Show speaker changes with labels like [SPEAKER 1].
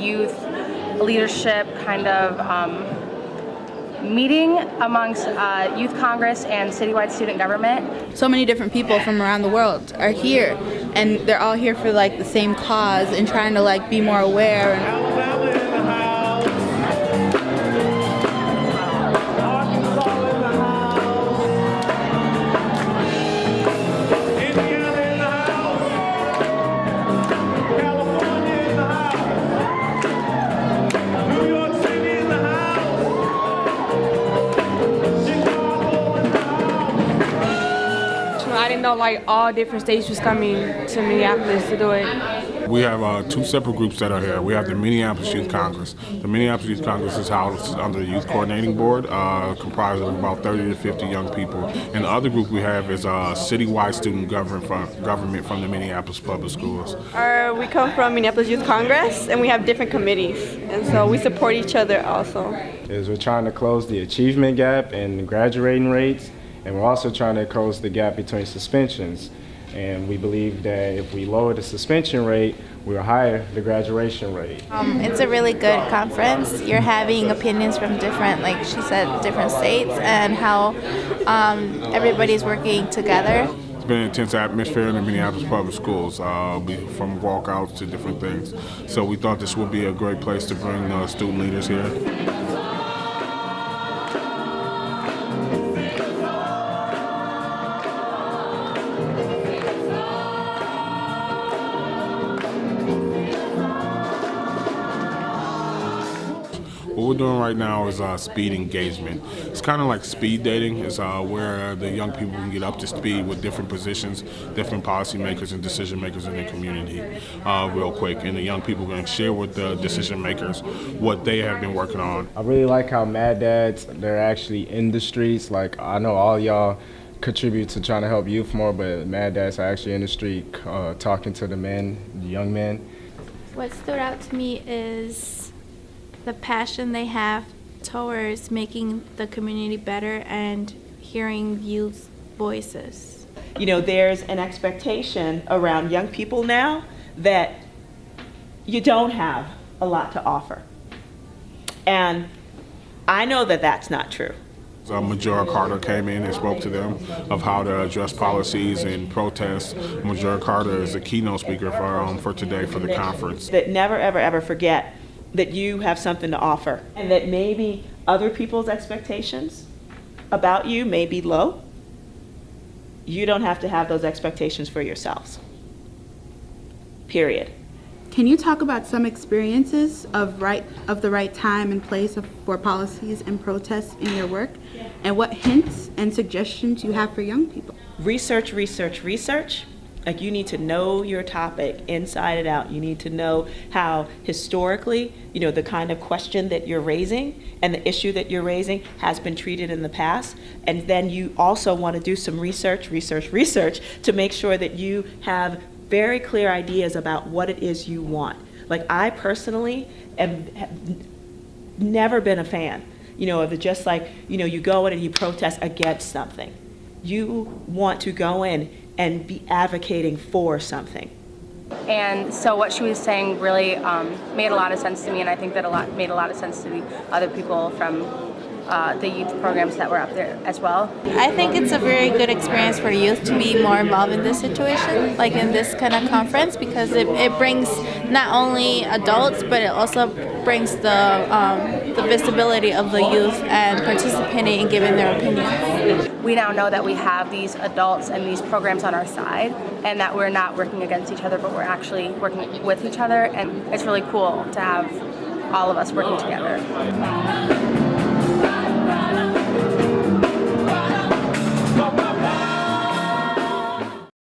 [SPEAKER 1] youth leadership kind of meeting amongst Youth Congress and citywide student government.
[SPEAKER 2] So many different people from around the world are here, and they're all here for like the same cause and trying to like be more aware.
[SPEAKER 3] I didn't know like all different states was coming to Minneapolis to do it.
[SPEAKER 4] We have two separate groups that are here. We have the Minneapolis Youth Congress. The Minneapolis Youth Congress is housed under the Youth Coordinating Board, comprised of about 30 to 50 young people. And the other group we have is citywide student government from the Minneapolis Public Schools.
[SPEAKER 3] We come from Minneapolis Youth Congress, and we have different committees, and so we support each other also.
[SPEAKER 5] We're trying to close the achievement gap and the graduating rates, and we're also trying to close the gap between suspensions. And we believe that if we lower the suspension rate, we'll higher the graduation rate.
[SPEAKER 2] It's a really good conference. You're having opinions from different, like she said, different states, and how everybody's working together.
[SPEAKER 4] It's been an intense atmosphere in the Minneapolis Public Schools, from walkouts to different things. So we thought this would be a great place to bring student leaders here. What we're doing right now is speed engagement. It's kind of like speed dating. It's where the young people can get up to speed with different positions, different policymakers and decision makers in the community real quick. And the young people are going to share with the decision makers what they have been working on.
[SPEAKER 5] I really like how Mad Dads, they're actually in the streets. Like, I know all y'all contribute to trying to help youth more, but Mad Dads are actually in the street talking to the men, the young men.
[SPEAKER 6] What stood out to me is the passion they have towards making the community better and hearing youth voices.
[SPEAKER 7] You know, there's an expectation around young people now that you don't have a lot to offer. And I know that that's not true.
[SPEAKER 4] Majora Carter came in and spoke to them of how to address policies and protests. Majora Carter is a keynote speaker for today for the conference.
[SPEAKER 7] That never, ever, ever forget that you have something to offer, and that maybe other people's expectations about you may be low. You don't have to have those expectations for yourselves. Period.
[SPEAKER 2] Can you talk about some experiences of the right time and place for policies and protests in your work, and what hints and suggestions you have for young people?
[SPEAKER 7] Research, research, research. Like, you need to know your topic inside and out. You need to know how historically, you know, the kind of question that you're raising and the issue that you're raising has been treated in the past. And then you also want to do some research to make sure that you have very clear ideas about what it is you want. Like, I personally have never been a fan, you know, of the just like, you know, you go in and you protest against something. You want to go in and be advocating for something.
[SPEAKER 1] And so what she was saying really made a lot of sense to me, and I think that made a lot of sense to the other people from the youth programs that were up there as well.
[SPEAKER 6] I think it's a very good experience for youth to be more involved in this situation, like in this kind of conference, because it brings not only adults, but it also brings the visibility of the youth and participating and giving their opinions.
[SPEAKER 1] We now know that we have these adults and these programs on our side, and that we're not working against each other, but we're actually working with each other, and it's really cool to have all of us working together.